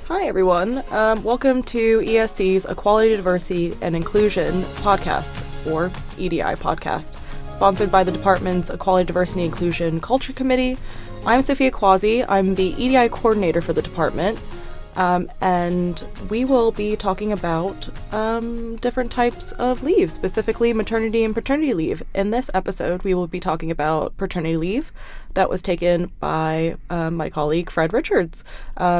Hi, everyone. Welcome to ESE's Equality, Diversity, and Inclusion podcast, or EDI podcast, sponsored by the department's Equality, Diversity, and Inclusion Culture Committee. I'm Sophia Quasi. I'm the EDI coordinator for the department, and we will be talking about different types of leave, specifically maternity and paternity leave. In this episode, we will be talking about paternity leave that was taken by my colleague, Fred Richards.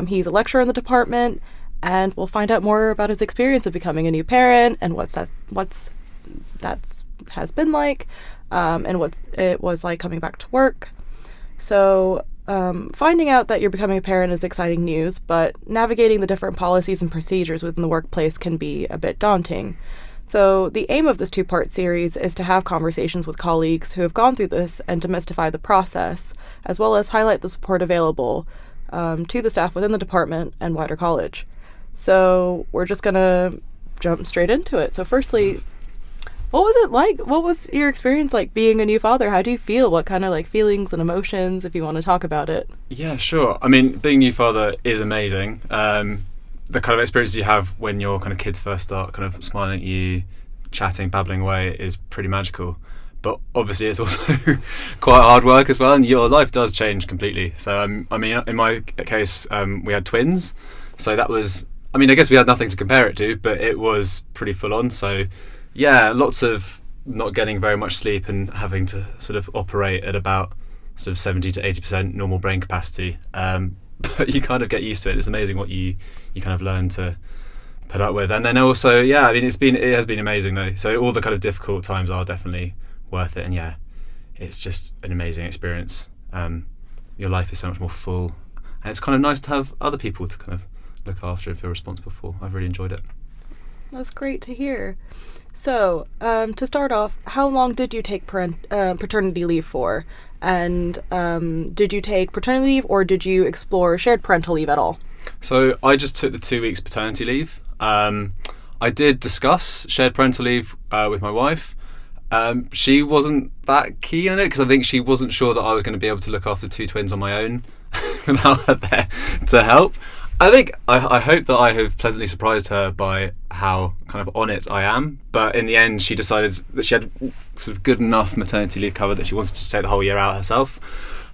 He's a lecturer in the department, and we'll find out more about his experience of becoming a new parent and what's that has been like, and what it was like coming back to work. So finding out that you're becoming a parent is exciting news, but navigating the different policies and procedures within the workplace can be a bit daunting. So the aim of this two-part series is to have conversations with colleagues who have gone through this and demystify the process, as well as highlight the support available to the staff within the department and wider college. So we're just going to jump straight into it. So firstly, what was it like? What was your experience like being a new father? How do you feel? What kind of like feelings and emotions, if you want to talk about it? Yeah, sure. I mean, being a new father is amazing. The kind of experience you have when your kind of kids first start kind of smiling at you, chatting, babbling away is pretty magical. But obviously it's also quite hard work as well, and your life does change completely. So, I mean, in my case, we had twins. So that was, I mean, I guess we had nothing to compare it to, but it was pretty full on. So yeah, lots of not getting very much sleep and having to sort of operate at about sort of 70 to 80% normal brain capacity. But you kind of get used to it. It's amazing what you kind of learn to put up with. And then also, yeah, I mean, it has been amazing though. So all the kind of difficult times are definitely worth it. And yeah, it's just an amazing experience. Your life is so much more full, and it's kind of nice to have other people to kind of look after and feel responsible for. I've really enjoyed it. That's great to hear. So, to start off, how long did you take paternity leave for? And did you take paternity leave, or did you explore shared parental leave at all? So I just took the 2 weeks paternity leave. I did discuss shared parental leave with my wife. She wasn't that keen on it because I think she wasn't sure that I was going to be able to look after two twins on my own without her there to help. I hope that I have pleasantly surprised her by how kind of on it I am. But in the end, she decided that she had sort of good enough maternity leave cover that she wanted to take the whole year out herself.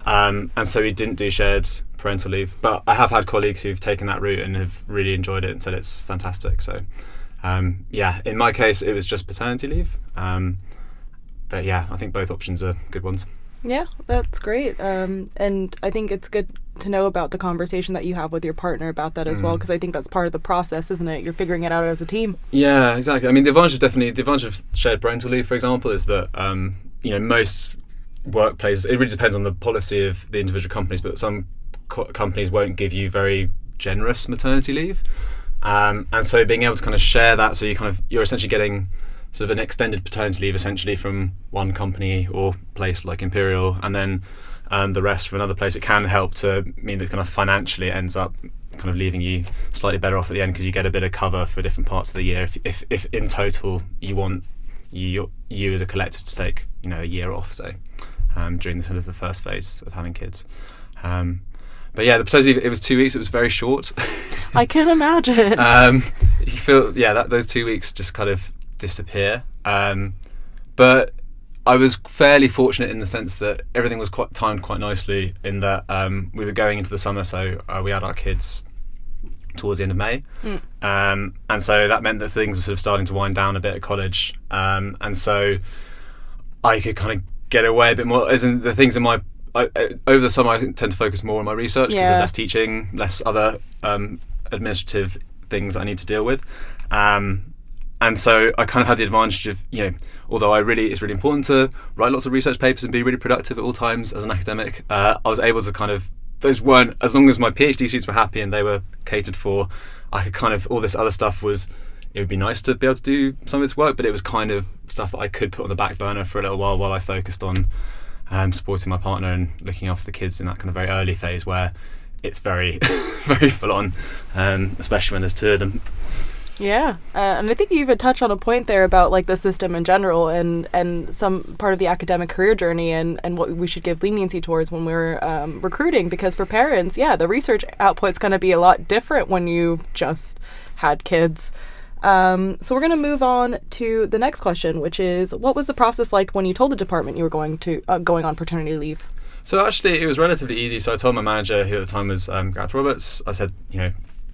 And so we didn't do shared parental leave. But I have had colleagues who've taken that route and have really enjoyed it and said it's fantastic. So yeah, in my case, it was just paternity leave. But yeah, I think both options are good ones. Yeah, that's great. And I think it's good to know about the conversation that you have with your partner about that as well, because I think that's part of the process, isn't it? You're figuring it out as a team. Yeah, exactly. I mean, the advantage of shared parental leave, for example, is that most workplaces, it really depends on the policy of the individual companies, but some companies won't give you very generous maternity leave, and so being able to kind of share that, so you're essentially getting sort of an extended paternity leave essentially from one company or place like Imperial, and then the rest from another place. It can help to mean that kind of financially it ends up kind of leaving you slightly better off at the end, because you get a bit of cover for different parts of the year if in total you want you as a collective to take a year off, say, during the sort of the first phase of having kids. But yeah, the paternity leave, it was 2 weeks. It was very short. I can imagine. You feel those 2 weeks just kind of disappear, but I was fairly fortunate in the sense that everything was timed quite nicely, in that we were going into the summer, so we had our kids towards the end of May, and so that meant that things were sort of starting to wind down a bit at college, and so I could kind of get away a bit more, as in the things in my over the summer I tend to focus more on my research, because there's less teaching, less other administrative things I need to deal with. And so I kind of had the advantage of, although it's really important to write lots of research papers and be really productive at all times as an academic, I was able to kind of, those weren't, as long as my PhD students were happy and they were catered for, I could kind of, all this other stuff was, it would be nice to be able to do some of this work, but it was kind of stuff that I could put on the back burner for a little while I focused on supporting my partner and looking after the kids in that kind of very early phase where it's very, very full on, especially when there's two of them. Yeah, and I think you even touched on a point there about like the system in general and some part of the academic career journey and what we should give leniency towards when we're recruiting, because for parents, yeah, the research output's going to be a lot different when you just had kids. So we're going to move on to the next question, which is, what was the process like when you told the department you were going on paternity leave? So actually, it was relatively easy. So I told my manager, who at the time was Gareth Roberts, I said,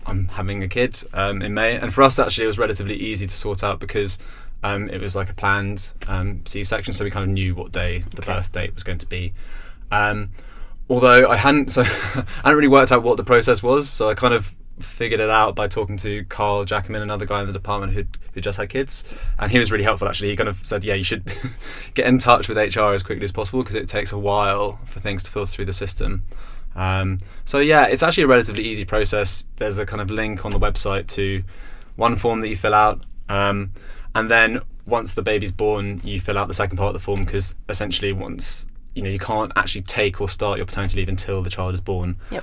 I'm having a kid in May. And for us, actually, it was relatively easy to sort out because it was like a planned C-section. So we kind of knew what day the birth date was going to be. Although I hadn't really worked out what the process was. So I kind of figured it out by talking to Carl Jackaman, another guy in the department who just had kids, and he was really helpful actually. He kind of said, you should get in touch with HR as quickly as possible because it takes a while for things to filter through the system. So yeah, it's actually a relatively easy process. There's a kind of link on the website to one form that you fill out, and then once the baby's born, you fill out the second part of the form, because essentially once you can't actually take or start your paternity leave until the child is born. Yep.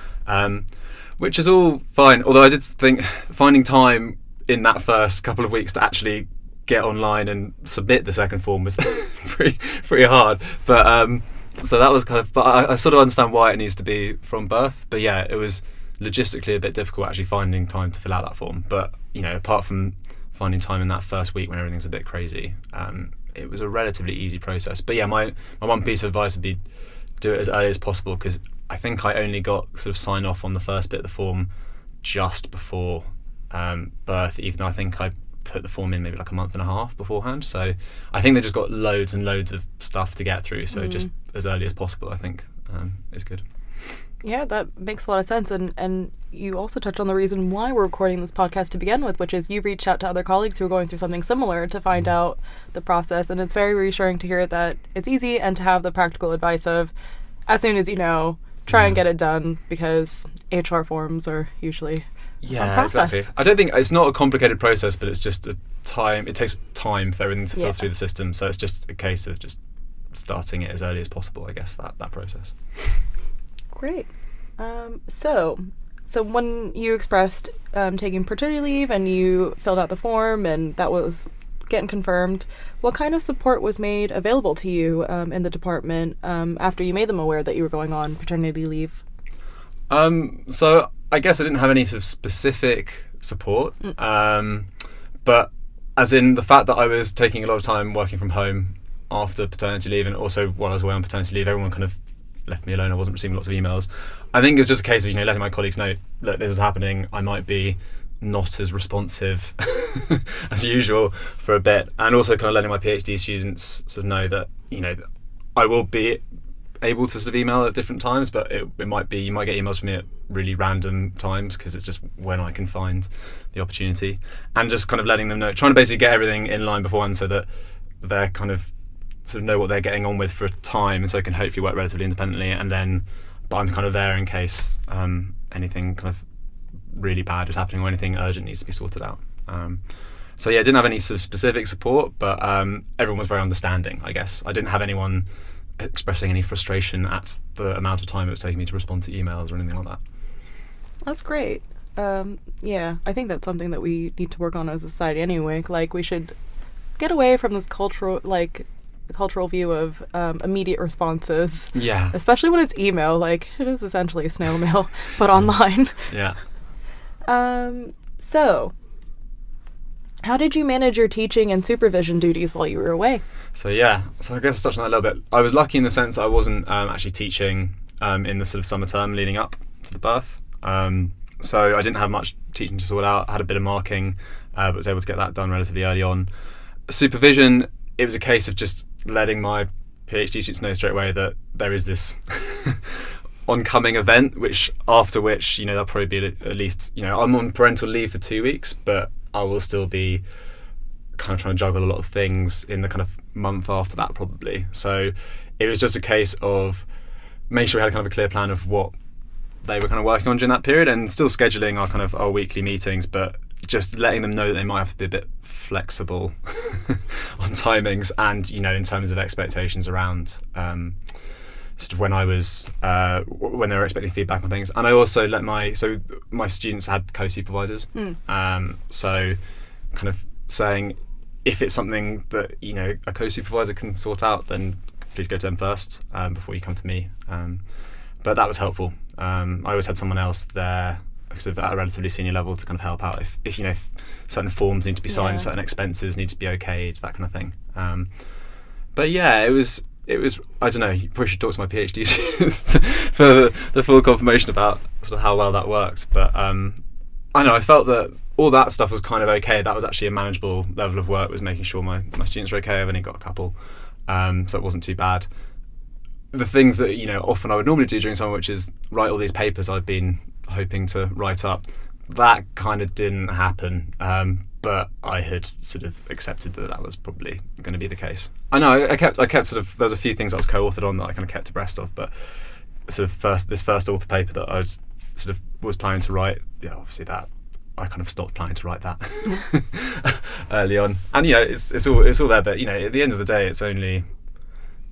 Which is all fine, although I did think finding time in that first couple of weeks to actually get online and submit the second form was pretty hard. But so that was kind of, but I sort of understand why it needs to be from birth. But yeah, it was logistically a bit difficult actually finding time to fill out that form. But apart from finding time in that first week when everything's a bit crazy, it was a relatively easy process. But yeah, my one piece of advice would be do it as early as possible, because I think I only got sort of sign off on the first bit of the form just before birth, even though I think I put the form in maybe like a month and a half beforehand. So I think they just got loads and loads of stuff to get through. So just as early as possible, I think, is good. Yeah, that makes a lot of sense. And you also touched on the reason why we're recording this podcast to begin with, which is you've reached out to other colleagues who are going through something similar to find out the process. And it's very reassuring to hear that it's easy and to have the practical advice of, as soon as you know, try and get it done, because HR forms are usually a process. Exactly. I don't think it's not a complicated process, but it's just it takes time for everything to filter through the system. So it's just a case of just starting it as early as possible, I guess, that process. Great. So when you expressed taking paternity leave and you filled out the form and that was getting confirmed, what kind of support was made available to you in the department after you made them aware that you were going on paternity leave? So I guess I didn't have any sort of specific support, but as in the fact that I was taking a lot of time working from home after paternity leave, and also while I was away on paternity leave, everyone kind of left me alone. I wasn't receiving lots of emails. I think it was just a case of letting my colleagues know, look, this is happening. I might be not as responsive as usual for a bit, and also kind of letting my PhD students sort of know that I will be able to sort of email at different times, but it might be you might get emails from me at really random times because it's just when I can find the opportunity, and just kind of letting them know, trying to basically get everything in line beforehand so that they're kind of sort of know what they're getting on with for a time, and so can hopefully work relatively independently, and then but I'm kind of there in case anything kind of really bad is happening or anything urgent needs to be sorted out. So yeah, I didn't have any sort of specific support, but everyone was very understanding, I guess. I didn't have anyone expressing any frustration at the amount of time it was taking me to respond to emails or anything like that. That's great. Yeah, I think that's something that we need to work on as a society anyway. Like, we should get away from this cultural view of immediate responses. Yeah. Especially when it's email. Like, it is essentially snail mail, but online. Yeah. So, how did you manage your teaching and supervision duties while you were away? So I guess I touched on that a little bit. I was lucky in the sense that I wasn't actually teaching in the sort of summer term leading up to the birth. So I didn't have much teaching to sort out. I had a bit of marking, but was able to get that done relatively early on. Supervision, it was a case of just letting my PhD students know straight away that there is this oncoming event, after which there'll probably be at least I'm on parental leave for 2 weeks, but I will still be kind of trying to juggle a lot of things in the kind of month after that probably. So it was just a case of making sure we had kind of a clear plan of what they were kind of working on during that period, and still scheduling our weekly meetings, but just letting them know that they might have to be a bit flexible on timings and in terms of expectations around sort of when I was when they were expecting feedback on things. And I also let my students had co-supervisors, so kind of saying, if it's something that a co-supervisor can sort out, then please go to them first before you come to me. But that was helpful. I always had someone else there, sort of at a relatively senior level, to kind of help out if certain forms need to be signed, certain expenses need to be okayed, that kind of thing. But yeah, it was I don't know, you probably should talk to my PhD students for the full confirmation about sort of how well that worked. But I know I felt that all that stuff was kind of okay. That was actually a manageable level of work, was making sure my students were okay. I've only got a couple, so it wasn't too bad. The things that often I would normally do during summer, which is write all these papers I'd been hoping to write up, that kind of didn't happen. But I had sort of accepted that was probably going to be the case. I know I kept sort of, there was a few things I was co-authored on that I kind of kept abreast of, but sort of this first author paper that I sort of was planning to write, obviously that I kind of stopped planning to write that early on. And it's all there, but at the end of the day, it's only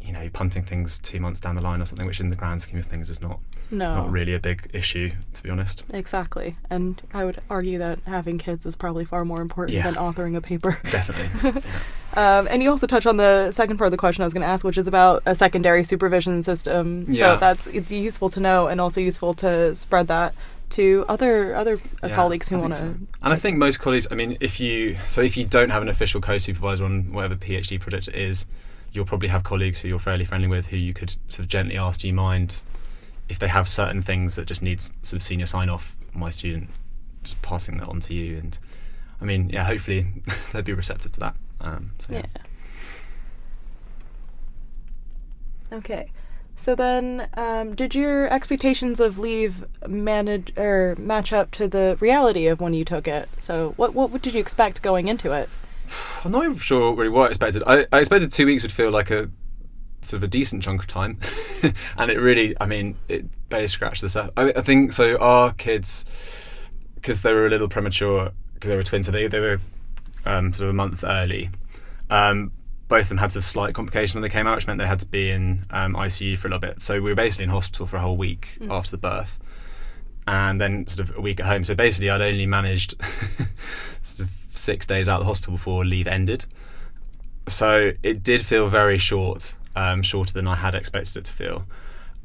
you're punting things 2 months down the line or something, which in the grand scheme of things is not really a big issue, to be honest. Exactly. And I would argue that having kids is probably far more important than authoring a paper. Definitely. And you also touched on the second part of the question I was going to ask, which is about a secondary supervision system. So it's useful to know, and also useful to spread that to other colleagues who want to. And I think most colleagues, I mean, if you don't have an official co-supervisor on whatever PhD project it is, you'll probably have colleagues who you're fairly friendly with who you could sort of gently ask, do you mind if they have certain things that just needs sort of senior sign-off, my student just passing that on to you. And I mean, hopefully they'd be receptive to that. Okay. So then, did your expectations of leave match up to the reality of when you took it? So what did you expect going into it? I'm not even sure really what I expected. I expected 2 weeks would feel like a sort of a decent chunk of time, and it really, I mean, it barely scratched the surface. I think so. Our kids, because they were a little premature, because they were twins, so they were sort of a month early. Both of them had sort of slight complications when they came out, which meant they had to be in ICU for a little bit. So we were basically in hospital for a whole week after the birth, and then sort of a week at home. So basically, I'd only managed sort of 6 days out of the hospital before leave ended. So it did feel very short, shorter than I had expected it to feel.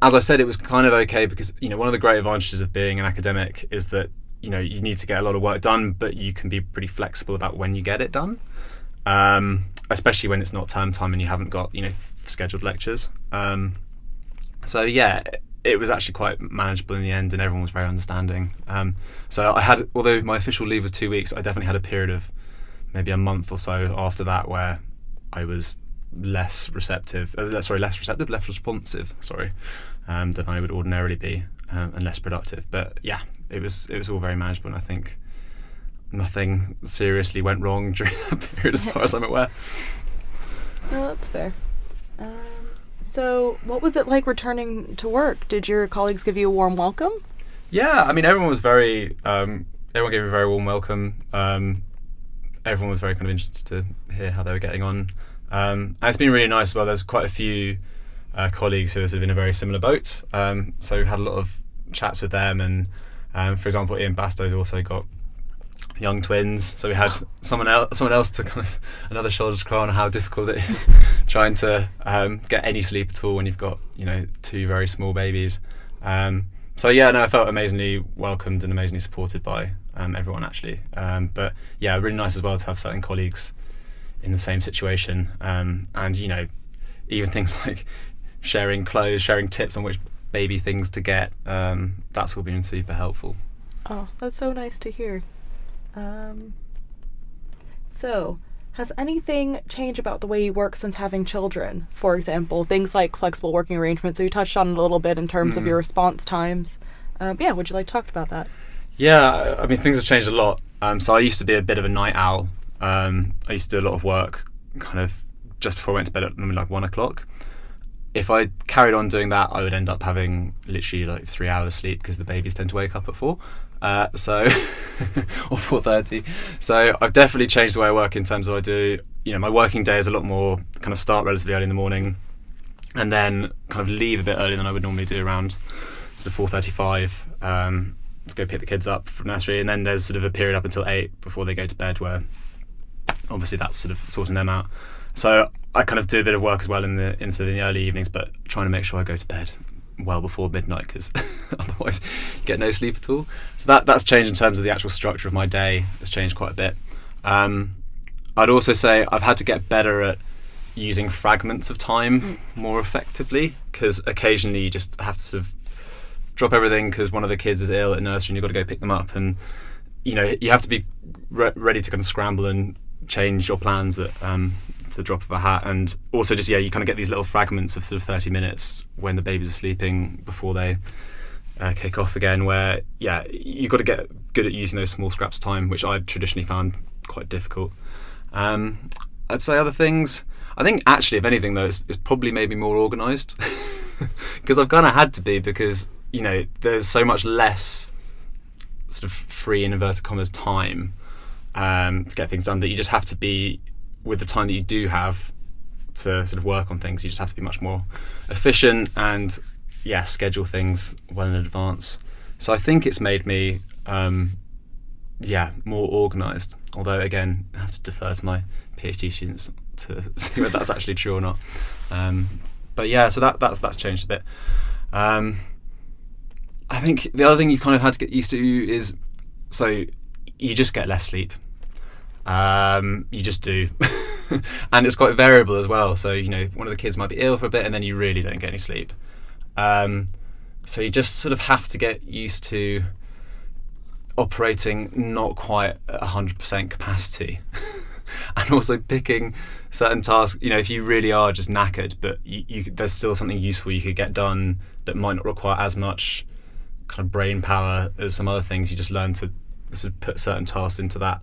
As I said, it was kind of okay because, one of the great advantages of being an academic is that, you need to get a lot of work done, but you can be pretty flexible about when you get it done, especially when it's not term time and you haven't got, scheduled lectures. So yeah, it was actually quite manageable in the end, and everyone was very understanding. So I had, although my official leave was 2 weeks, I definitely had a period of maybe a month or so after that where I was less responsive, than I would ordinarily be, and less productive. But yeah, it was all very manageable, and I think nothing seriously went wrong during that period as far as I'm aware. Well, that's fair. So what was it like returning to work? Did your colleagues give you a warm welcome? Yeah, I mean, everyone was very, everyone gave me a very warm welcome. Everyone was very kind of interested to hear how they were getting on. And it's been really nice as well. There's quite a few colleagues who are sort of in a very similar boat. So we've had a lot of chats with them. And for example, Ian Bastow's also got young twins, so we had someone else to kind of another shoulders cry on how difficult it is trying to get any sleep at all when you've got two very small babies. So yeah, no, I felt amazingly welcomed and amazingly supported by everyone actually. But yeah, really nice as well to have certain colleagues in the same situation, and even things like sharing clothes, sharing tips on which baby things to get. That's all been super helpful. Oh, that's so nice to hear. So, has anything changed about the way you work since having children? For example, things like flexible working arrangements. So you touched on it a little bit in terms of your response times. Would you like to talk about that? Yeah, I mean, things have changed a lot. So I used to be a bit of a night owl. I used to do a lot of work kind of just before I went to bed at normally like 1 o'clock. If I carried on doing that, I would end up having literally like 3 hours sleep because the babies tend to wake up at 4. Or 4:30. So I've definitely changed the way I work in terms of I do, my working day is a lot more kind of start relatively early in the morning and then kind of leave a bit earlier than I would normally do, around sort of 4:35 to go pick the kids up from nursery. And then there's sort of a period up until 8 before they go to bed where obviously that's sort of sorting them out. So I kind of do a bit of work as well in the early evenings, but trying to make sure I go to bed well before midnight, because otherwise you get no sleep at all. So that's changed in terms of the actual structure of my day. It's changed quite a bit. I'd also say I've had to get better at using fragments of time more effectively, because occasionally you just have to sort of drop everything because one of the kids is ill at nursery and you've got to go pick them up, and you have to be ready to kind of scramble and change your plans at the drop of a hat. And also just you kind of get these little fragments of sort of 30 minutes when the babies are sleeping before they kick off again, where you've got to get good at using those small scraps of time, which I traditionally found quite difficult. I'd say other things, I think actually, if anything though, it's probably maybe more organised, because I've kind of had to be, because there's so much less sort of free, in inverted commas, time to get things done, that you just have to be, with the time that you do have to sort of work on things, you just have to be much more efficient and schedule things well in advance. So I think it's made me more organised, although again I have to defer to my PhD students to see whether that's actually true or not. So that's changed a bit. I think the other thing you kind of had to get used to is, so you just get less sleep. You just do. And it's quite variable as well. So, one of the kids might be ill for a bit and then you really don't get any sleep. So you just sort of have to get used to operating not quite at 100% capacity. And also picking certain tasks, if you really are just knackered, but there's still something useful you could get done that might not require as much kind of brain power as some other things. You just learn to sort of put certain tasks into that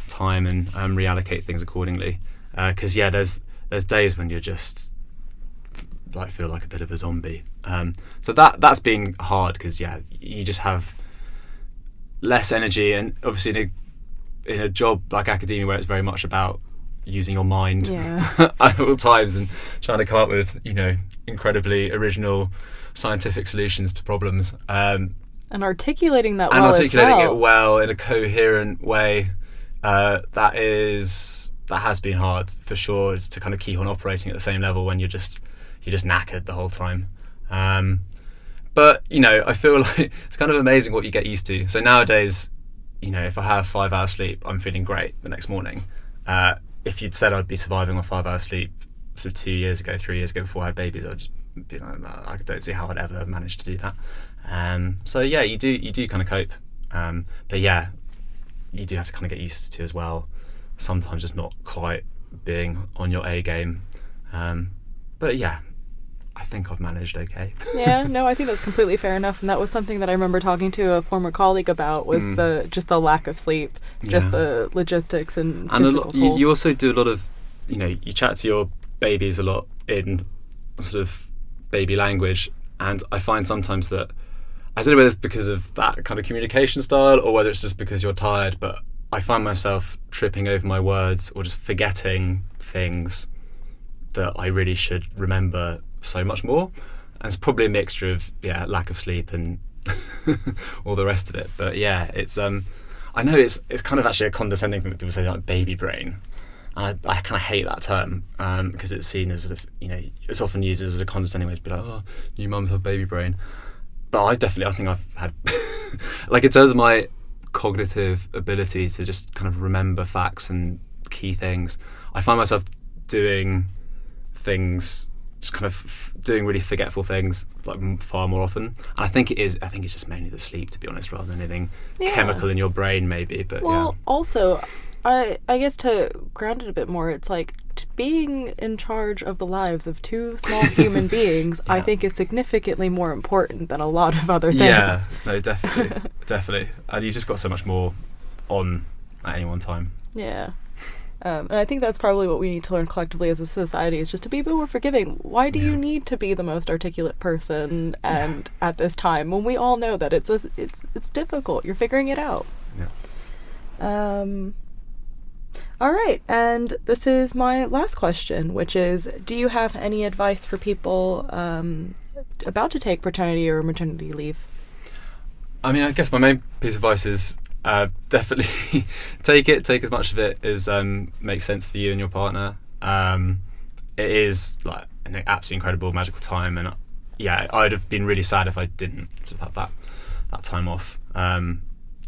time and reallocate things accordingly. Because there's days when you're just feel like a bit of a zombie. So that's been hard, because you just have less energy, and obviously in a job like academia where it's very much about using your mind at all times and trying to come up with incredibly original scientific solutions to problems, and articulating that it well in a coherent way, that has been hard for sure, is to kind of keep on operating at the same level when you're just knackered the whole time. But I feel like it's kind of amazing what you get used to. So nowadays, if I have 5 hours sleep, I'm feeling great the next morning. If you'd said I'd be surviving on 5 hours sleep sort of 2 years ago, 3 years ago, before I had babies, I'd just be like, no, I don't see how I'd ever manage to do that. So you do kind of cope. But you do have to kind of get used to as well, sometimes just not quite being on your A game. But I think I've managed okay. I think that's completely fair enough, and that was something that I remember talking to a former colleague about, was the lack of sleep, just the logistics and physical toll. You also do a lot of, you chat to your babies a lot in sort of baby language, and I find sometimes that, I don't know whether it's because of that kind of communication style or whether it's just because you're tired, but I find myself tripping over my words or just forgetting things that I really should remember so much more. And it's probably a mixture of lack of sleep and all the rest of it. But it's I know it's kind of actually a condescending thing that people say, like baby brain, and I kind of hate that term, because it's seen as sort of, it's often used as a condescending way to be like, oh, new mums have baby brain. But I think I've had like, in terms of my cognitive ability to just kind of remember facts and key things, I find myself doing things, just kind of doing really forgetful things like far more often. And I think it's just mainly the sleep, to be honest, rather than anything chemical in your brain maybe. But also I guess to ground it a bit more, it's like being in charge of the lives of 2 small human beings, I think is significantly more important than a lot of other things. Yeah, no, definitely. And you just got so much more on at any one time. Yeah. And I think that's probably what we need to learn collectively as a society, is just to be a bit more forgiving. Why do you need to be the most articulate person and at this time, when we all know that it's difficult, you're figuring it out. All right, and this is my last question, which is, do you have any advice for people about to take paternity or maternity leave? I mean, I guess my main piece of advice is definitely take as much of it as makes sense for you and your partner. It is like an absolutely incredible, magical time, and I'd have been really sad if I didn't sort of have that time off.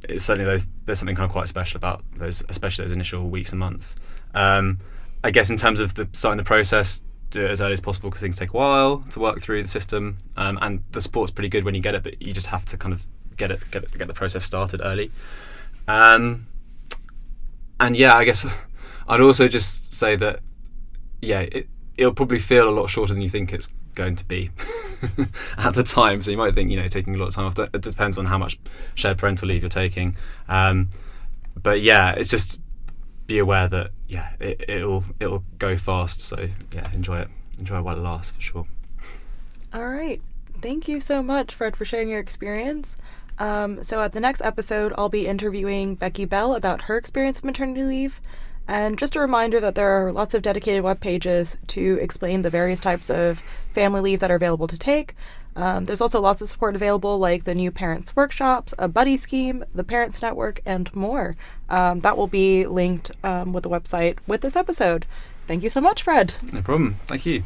It's certainly there's something kind of quite special about those, especially those initial weeks and months. I guess in terms of starting the process, do it as early as possible because things take a while to work through the system, and the support's pretty good when you get it, but you just have to kind of get the process started early. And yeah, I guess I'd also just say that it'll probably feel a lot shorter than you think it's going to be at the time. So you might think, taking a lot of time off. It depends on how much shared parental leave you're taking. But yeah, it's just be aware that it'll go fast. So yeah, enjoy it while it lasts, for sure. All right. Thank you so much, Fred, for sharing your experience. So at the next episode, I'll be interviewing Becky Bell about her experience with maternity leave. And just a reminder that there are lots of dedicated web pages to explain the various types of family leave that are available to take. There's also lots of support available, like the New Parents Workshops, a buddy scheme, the Parents Network, and more. That will be linked with the website with this episode. Thank you so much, Fred. No problem. Thank you.